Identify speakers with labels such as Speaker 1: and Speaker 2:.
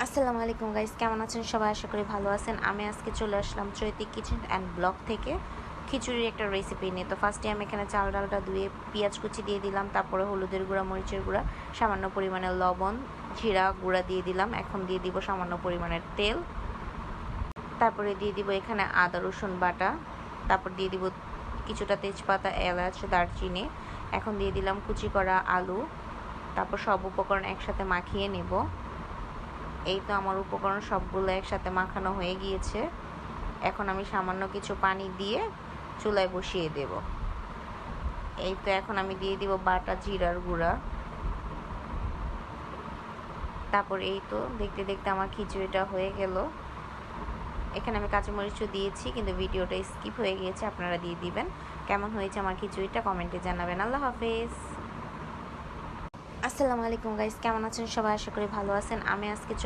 Speaker 1: আসসালামু আলাইকুম গাইস, কেমন আছেন সবাই? আশা করি ভালো আছেন। আমি আজকে চলে আসলাম চৈতি কিচেন অ্যান্ড ব্লগ থেকে খিচুড়ির একটা রেসিপি নিয়ে। তো ফার্স্টে আমি এখানে চাল ডালটা ধুয়ে পেঁয়াজ কুচি দিয়ে দিলাম, তারপরে হলুদের গুঁড়া, মরিচের গুঁড়া, সামান্য পরিমাণের লবণ, জিরা গুঁড়া দিয়ে দিলাম। এখন দিয়ে দিব সামান্য পরিমাণের তেল, তারপরে দিয়ে দিব এখানে আদা রসুন বাটা, তারপর দিয়ে দিব কিছুটা তেজপাতা, এলাচ, দারচিনি। এখন দিয়ে দিলাম কুচি করা আলু, তারপর সব উপকরণ একসাথে মাখিয়ে নেব। এই তো আমার উপকরণ সবগুলো একসাথে মাখানো হয়ে গিয়েছে। এখন আমি সামান্য কিছু পানি দিয়ে চুলায় বসিয়ে দেব। এই তো এখন আমি দিয়ে দিব বাটা জিরার গুঁড়া। তারপর এই তো দেখতে দেখতে আমার খিচুড়িটা হয়ে গেল। এখানে আমি কাঁচামরিচও দিয়েছি, কিন্তু ভিডিওটা স্কিপ হয়ে গিয়েছে, আপনারা দিয়ে দিবেন। কেমন হয়েছে আমার খিচুড়িটা কমেন্টে জানাবেন। আল্লাহ হাফেজ। আসসালামু আলাইকুম গাইস, কেমন আছেন সবাই? আশা করি ভালো আছেন। আমি আজকে